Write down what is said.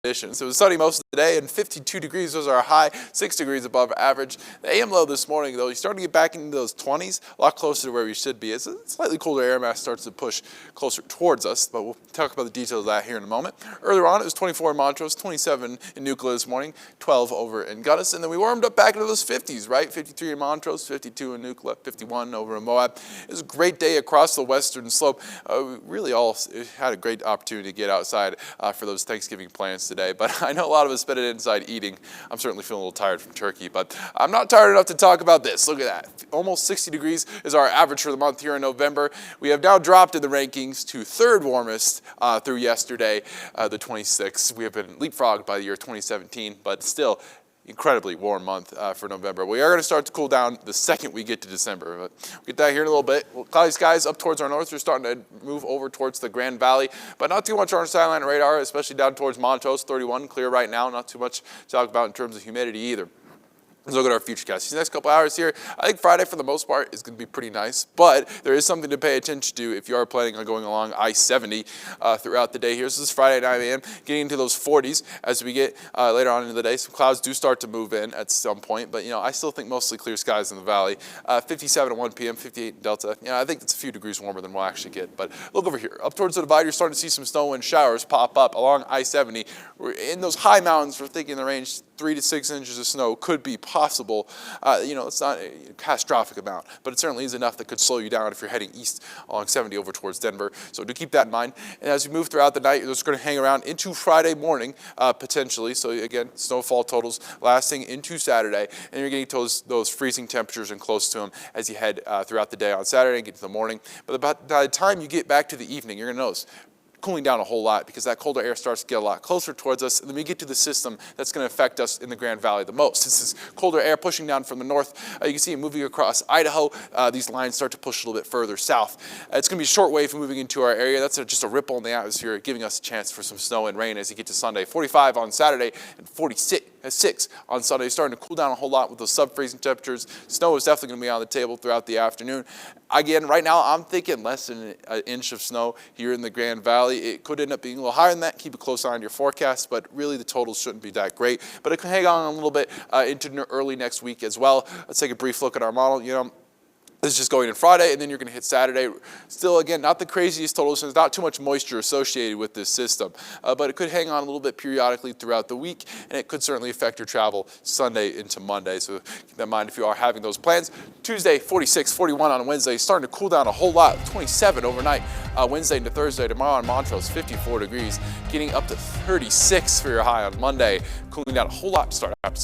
conditions. It was sunny most of the day and 52 degrees was our high, 6 degrees above average. The AM low this morning, though, you're starting to get back into those 20s, a lot closer to where we should be. As a slightly colder air mass starts to push closer towards us, but we'll talk about the details of that here in a moment. Earlier on, it was 24 in Montrose, 27 in Nuclear this morning, 12 over in Gunnis, and then we warmed up back into those 50s, right? 53 in Montrose, 52 in Nuclear, 51 over in Moab. It was a great day across the western slope. We really all had a great opportunity to get outside for those Thanksgiving plans today, but I know a lot of us spent it inside eating. I'm certainly feeling a little tired from turkey, but I'm not tired enough to talk about this. Look at that. Almost 60 degrees is our average for the month here in November. We have now dropped in the rankings to third warmest through yesterday, the 26th. We have been leapfrogged by the year 2017, but still incredibly warm month for November. We are going to start to cool down the second we get to December. But we'll get that here in a little bit. Cloudy skies up towards our north. We're starting to move over towards the Grand Valley, but not too much on our sideline radar, especially down towards Montrose. 31 clear right now. Not too much to talk about in terms of humidity either. Let's look at our futurecast. These next couple hours here, I think Friday for the most part is going to be pretty nice, but there is something to pay attention to if you are planning on going along I-70 throughout the day here. So this is Friday at 9 a.m., getting into those 40s as we get later on into the day. Some clouds do start to move in at some point, but I still think mostly clear skies in the valley. 57 at 1 p.m., 58 in Delta. I think it's a few degrees warmer than we'll actually get, but look over here. Up towards the divide, you're starting to see some snow and showers pop up along I-70. We're in those high mountains, we're thinking the range 3 to 6 inches of snow could be possible. It's not a catastrophic amount, but it certainly is enough that could slow you down if you're heading east along 70 over towards Denver. So do keep that in mind. And as you move throughout the night, you're just going to hang around into Friday morning, potentially. So again, snowfall totals lasting into Saturday, and you're getting those freezing temperatures and close to them as you head throughout the day on Saturday and get to the morning. But by the time you get back to the evening, you're going to notice cooling down a whole lot because that colder air starts to get a lot closer towards us, and then we get to the system that's going to affect us in the Grand Valley the most. This is colder air pushing down from the north. You can see it moving across Idaho. These lines start to push a little bit further south. It's going to be a short wave moving into our area. That's just a ripple in the atmosphere, giving us a chance for some snow and rain as you get to Sunday. 45 on Saturday and 46 on Sunday. Starting to cool down a whole lot with those sub-freezing temperatures. Snow is definitely going to be on the table throughout the afternoon. Again, right now I'm thinking less than an inch of snow here in the Grand Valley. It could end up being a little higher than that. Keep a close eye on your forecast, but really the totals shouldn't be that great. But it can hang on a little bit into early next week as well. Let's take a brief look at our model. This is just going in Friday, and then you're going to hit Saturday. Still, again, not the craziest totals. There's not too much moisture associated with this system, but it could hang on a little bit periodically throughout the week, and it could certainly affect your travel Sunday into Monday. So keep that in mind if you are having those plans. Tuesday, 46, 41 on Wednesday, starting to cool down a whole lot. 27 overnight Wednesday into Thursday. Tomorrow on Montrose, 54 degrees, getting up to 36 for your high on Monday. Cooling down a whole lot to start out.